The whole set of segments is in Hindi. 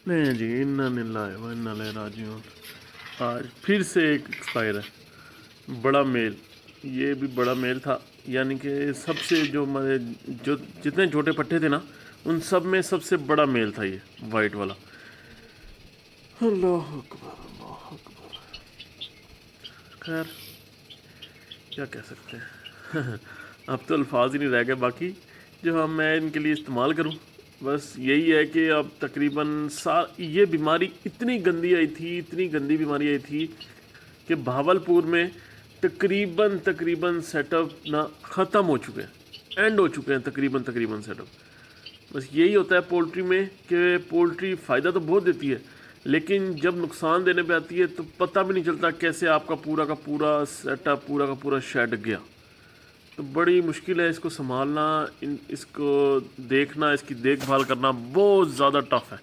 नहीं जी, इन्ना लिल्लाहि व इन्ना इलैहि राजिऊन। आज फिर से एक एक्सपायर है, बड़ा मेल। ये भी बड़ा मेल था, यानी कि सबसे जो हमारे जो जितने छोटे पट्टे थे ना, उन सब में सबसे बड़ा मेल था ये वाइट वाला। अल्लाह अकबर, अल्लाह अकबर। खैर, क्या कह सकते हैं। अब तो अल्फाज ही नहीं रह गए बाकी जो हम मैं इनके लिए इस्तेमाल करूं। बस यही है कि अब तकरीबन ये बीमारी इतनी गंदी आई थी, इतनी गंदी बीमारी आई थी कि भावलपुर में तकरीबन तकरीबन सेटअप ना ख़त्म हो चुके हैं, एंड हो चुके हैं तकरीबन तकरीबन सेटअप। बस यही होता है पोल्ट्री में कि पोल्ट्री फ़ायदा तो बहुत देती है, लेकिन जब नुकसान देने पे आती है तो पता भी नहीं चलता कैसे आपका पूरा का पूरा सेटअप, पूरा का पूरा शेड गया। तो बड़ी मुश्किल है इसको संभालना, इसको देखना, इसकी देखभाल करना बहुत ज़्यादा टफ़ है।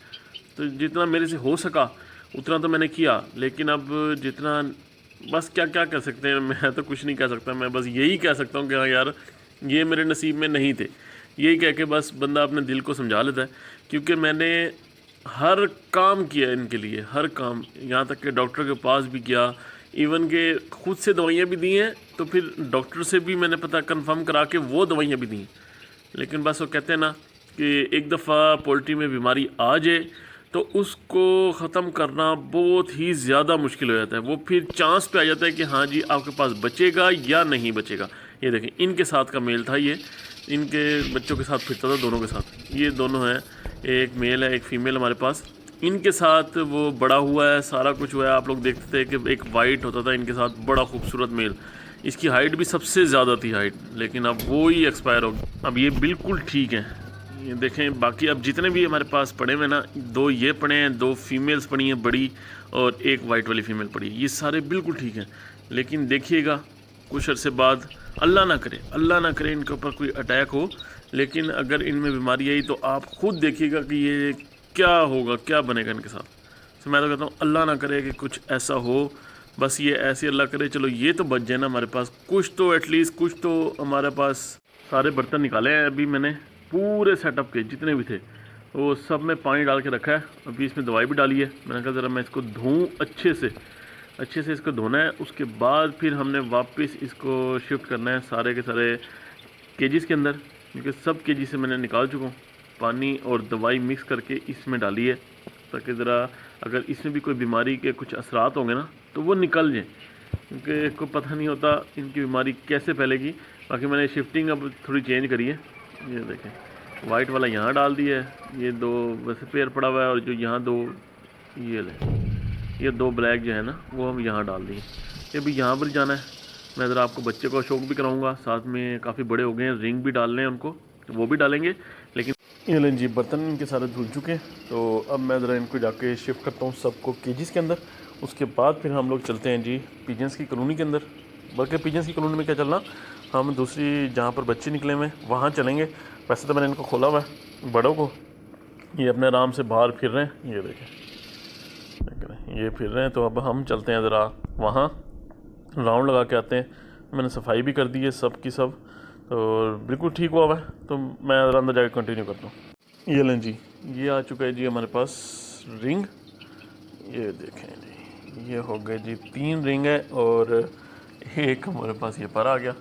तो जितना मेरे से हो सका उतना तो मैंने किया, लेकिन अब जितना बस क्या क्या कह सकते हैं, मैं तो कुछ नहीं कह सकता। मैं बस यही कह सकता हूँ कि हाँ यार, ये मेरे नसीब में नहीं थे। यही कह के बस बंदा अपने दिल को समझा लेता है, क्योंकि मैंने हर काम किया इनके लिए, हर काम, यहाँ तक कि डॉक्टर के पास भी गया, इवन के खुद से दवाइयाँ भी दी हैं, तो फिर डॉक्टर से भी मैंने पता कंफर्म करा के वो दवाइयाँ भी दी। लेकिन बस वो कहते हैं ना कि एक दफ़ा पोल्ट्री में बीमारी आ जाए तो उसको ख़त्म करना बहुत ही ज़्यादा मुश्किल हो जाता है। वो फिर चांस पे आ जाता है कि हाँ जी आपके पास बचेगा या नहीं बचेगा। ये देखें, इनके साथ का मेल था ये, इनके बच्चों के साथ फिरता था, दोनों के साथ। ये दोनों हैं, एक मेल है एक फ़ीमेल हमारे पास। इनके साथ वो बड़ा हुआ है, सारा कुछ हुआ है। आप लोग देखते थे कि एक वाइट होता था इनके साथ, बड़ा खूबसूरत मेल। इसकी हाइट भी सबसे ज़्यादा थी हाइट, लेकिन अब वो ही एक्सपायर हो गया। अब ये बिल्कुल ठीक है। ये देखें, बाकी अब जितने भी हमारे पास पड़े हुए ना, दो ये पड़े हैं, दो फीमेल्स पड़ी हैं बड़ी, और एक वाइट वाली फ़ीमेल पड़ी है। ये सारे बिल्कुल ठीक हैं, लेकिन देखिएगा कुछ अरसे बाद, अल्लाह ना करे इनके ऊपर कोई अटैक हो, लेकिन अगर इनमें बीमारी आई तो आप ख़ुद देखिएगा कि ये क्या होगा, क्या बनेगा इनके साथ। तो मैं तो कहता हूँ अल्लाह ना करे कि कुछ ऐसा हो। बस ये ऐसे अल्लाह करे, चलो ये तो बच जाए ना हमारे पास, कुछ तो एटलीस्ट कुछ तो हमारे पास। सारे बर्तन निकाले हैं अभी मैंने, पूरे सेटअप के जितने भी थे वो सब में पानी डाल के रखा है। अभी इसमें दवाई भी डाली है। मैंने कहा ज़रा मैं इसको धोऊँ अच्छे से इसको धोना है। उसके बाद फिर हमने वापस इसको शिफ्ट करना है सारे के सारे केजीज़ के अंदर, क्योंकि सब केजी से मैंने निकाल चुका हूँ। पानी और दवाई मिक्स करके इसमें डाली है, ताकि ज़रा अगर इसमें भी कोई बीमारी के कुछ असरात होंगे ना तो वो निकल जाएँ, क्योंकि कोई पता नहीं होता इनकी बीमारी कैसे फैलेगी। बाकी मैंने शिफ्टिंग अब थोड़ी चेंज करी है। ये देखें, वाइट वाला यहाँ डाल दिया है, ये दो वैसे पेयर पड़ा हुआ है, और जो यहाँ दो ये ये दो ब्लैक जो है ना वो हम यहाँ डाल दिए। ये भी यहाँ पर जाना है। मैं ज़रा आपको बच्चे को शौक भी कराऊंगा, साथ में काफ़ी बड़े हो गए हैं, रिंग भी डालने हैं उनको, तो वो भी डालेंगे। लेकिन ये लें जी, बर्तन इनके सारे धुल चुके हैं, तो अब मैं ज़रा इनको जाके शिफ्ट करता हूँ सबको केजीज़ के अंदर। उसके बाद फिर हम लोग चलते हैं जी पिजन्स की कॉलोनी के अंदर। बल्कि पिजन्स की कॉलोनी में क्या चलना, हम दूसरी जहाँ पर बच्चे निकले हुए वहाँ चलेंगे। वैसे तो मैंने इनको खोला हुआ है बड़ों को, ये अपने आराम से बाहर फिर रहे हैं। ये देखें ये फिर रहे हैं, तो अब हम चलते हैं ज़रा वहाँ राउंड लगा के आते हैं। मैंने सफाई भी कर दी है सब की सब, तो बिल्कुल ठीक हुआ है। तो मैं ज़रा अंदर जाकर कंटिन्यू करता हूँ। ये लें जी, ये आ चुका है जी हमारे पास रिंग। ये देखें जी, ये हो गए जी 3 रिंग है, और एक हमारे पास ये पर आ गया।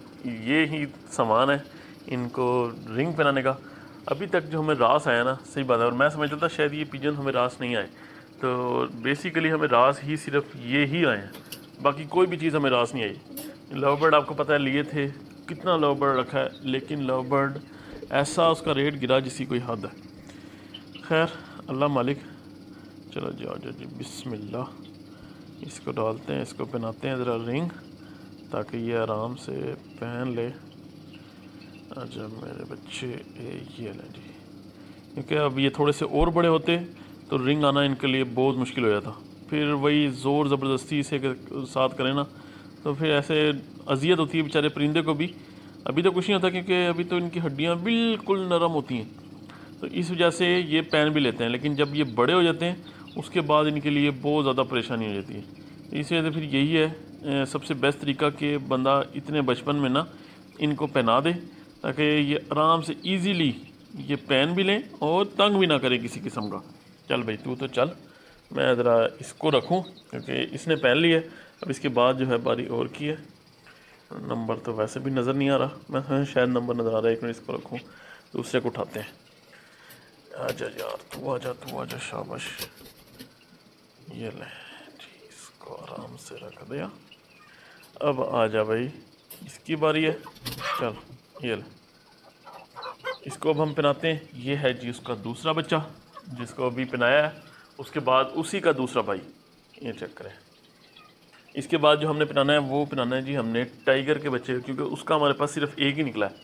ये ही सामान है इनको रिंग पहनाने का। अभी तक जो हमें रास आया ना, सही बात है, और मैं समझता था शायद ये पिजन हमें रास नहीं आए, तो बेसिकली हमें रास ही सिर्फ ये ही आए हैं, बाकी कोई भी चीज़ हमें रास नहीं आई। लव बर्ड आपको पता है लिए थे, कितना लव बर्ड रखा है, लेकिन लव बर्ड ऐसा उसका रेट गिरा जिसकी कोई हद है। खैर अल्लाह मालिक। चलो जी, आओ जी, बिस्मिल्लाह। इसको डालते हैं, इसको पहनाते हैं ज़रा रिंग, ताकि ये आराम से पहन ले। अच्छा मेरे बच्चे, ये लें जी, क्योंकि अब ये थोड़े से और बड़े होते तो रिंग आना इनके लिए बहुत मुश्किल हो जाता। फिर वही ज़ोर ज़बरदस्ती से साथ करें ना, तो फिर ऐसे अजियत होती है बेचारे परिंदे को भी। अभी तो कुछ नहीं होता, क्योंकि अभी तो इनकी हड्डियाँ बिल्कुल नरम होती हैं, तो इस वजह से ये पहन भी लेते हैं। लेकिन जब ये बड़े हो जाते हैं उसके बाद इनके लिए बहुत ज़्यादा परेशानी हो जाती है। इस वजह से फिर यही है सबसे बेस्ट तरीका कि बंदा इतने बचपन में ना इनको पहना दे, ताकि ये आराम से ईज़िली ये पहन भी लें और तंग भी ना करें किसी किस्म का। चल भाई तू तो चल, मैं ज़रा इसको रखूं क्योंकि इसने पहन लिया है। अब इसके बाद जो है बारी और की है। नंबर तो वैसे भी नज़र नहीं आ रहा, मैं शायद नंबर नज़र आ रहा है। एक मिनट इसको रखूं, दूसरे को उठाते हैं। आजा यार, तू आजा, शाबाश। ये ले जी, इसको आराम से रख दिया। अब आजा भाई, इसकी बारी है। चल ये ले, इसको अब हम पहनाते हैं। ये है जी उसका दूसरा बच्चा जिसको अभी पहनाया है, उसके बाद उसी का दूसरा भाई। ये चेक करें। इसके बाद जो हमने पहनाना है वो पहनाना है जी हमने टाइगर के बच्चे, क्योंकि उसका हमारे पास सिर्फ एक ही निकला है,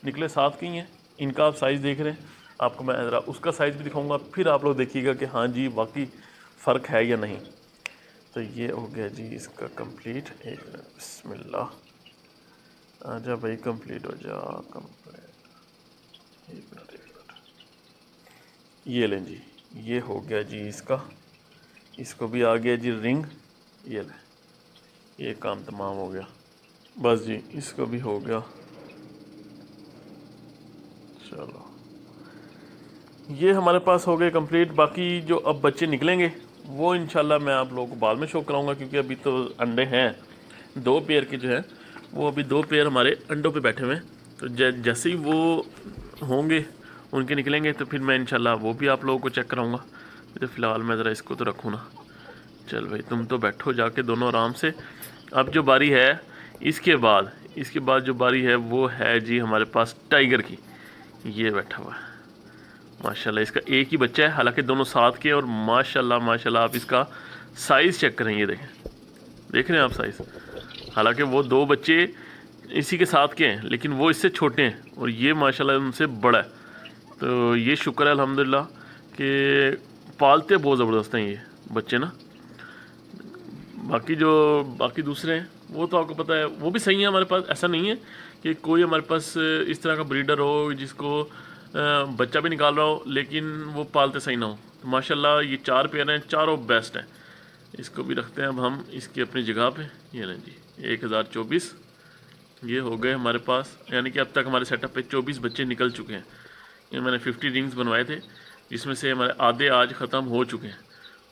निकले 7 के ही हैं। इनका आप साइज़ देख रहे हैं, आपको मैं ज़रा उसका साइज़ भी दिखाऊंगा, फिर आप लोग देखिएगा कि हाँ जी वाकई फ़र्क है या नहीं। तो ये हो गया जी इसका कंप्लीट। एक मिनट, बिस्मिल्लाह, आजा भाई कंप्लीट हो जा, कंप्लीट। एक मिनट। ये लें जी, ये हो गया जी इसका। इसको भी आ गया जी रिंग। ये ले, ये काम तमाम हो गया। बस जी इसको भी हो गया। चलो ये हमारे पास हो गए कंप्लीट। बाकी जो अब बच्चे निकलेंगे वो इंशाल्लाह मैं आप लोगों को बाद में शो कराऊंगा, क्योंकि अभी तो अंडे हैं 2 पेयर के जो हैं, वो अभी 2 पेयर हमारे अंडों पे बैठे हुए हैं। तो जैसे ही वो होंगे, उनके निकलेंगे, तो फिर मैं इंशाल्लाह वो भी आप लोगों को चेक कराऊंगा। तो फ़िलहाल मैं ज़रा इसको तो रखूँ ना। चल भाई तुम तो बैठो जाके दोनों आराम से। अब जो बारी है इसके बाद जो बारी है वो है जी हमारे पास टाइगर की। ये बैठा हुआ है माशाल्लाह, इसका एक ही बच्चा है, हालांकि दोनों साथ के। और माशाल्लाह आप इसका साइज़ चेक करें। ये देख रहे हैं आप साइज़। हालांकि वो 2 बच्चे इसी के साथ के हैं, लेकिन वो इससे छोटे हैं और ये माशाल्लाह उनसे बड़ा है। तो ये शुक्र है अल्हम्दुलिल्लाह कि पालते बहुत ज़बरदस्त हैं ये बच्चे ना। बाकी दूसरे हैं वो तो आपको पता है, वो भी सही है हमारे पास। ऐसा नहीं है कि कोई हमारे पास इस तरह का ब्रीडर हो जिसको बच्चा भी निकाल रहा हो लेकिन वो पालते सही ना हो। तो माशाल्लाह ये 4 पेयर हैं, चारों बेस्ट हैं। इसको भी रखते हैं अब हम इसकी अपनी जगह पे। ये लें जी 1024 ये हो गए हमारे पास, यानी कि अब तक हमारे सेटअप पे 24 बच्चे निकल चुके हैं। ये मैंने 50 रिंग्स बनवाए थे, जिसमें से हमारे आधे आज ख़त्म हो चुके हैं,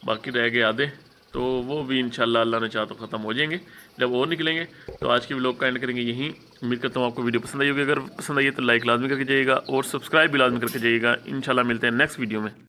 बाकी रह गए आधे। तो वो भी इंशाल्लाह अल्लाह ने चाहा तो ख़त्म हो जाएंगे जब और निकलेंगे। तो आज के व्लॉग का एंड करेंगे यहीं। उम्मीद करता हूँ आपको वीडियो पसंद आई होगी। अगर पसंद आई है तो लाइक लाजमी करके जाइएगा और सब्सक्राइब भी लाजमी करके जाइएगा। इंशाल्लाह मिलते हैं नेक्स्ट वीडियो में।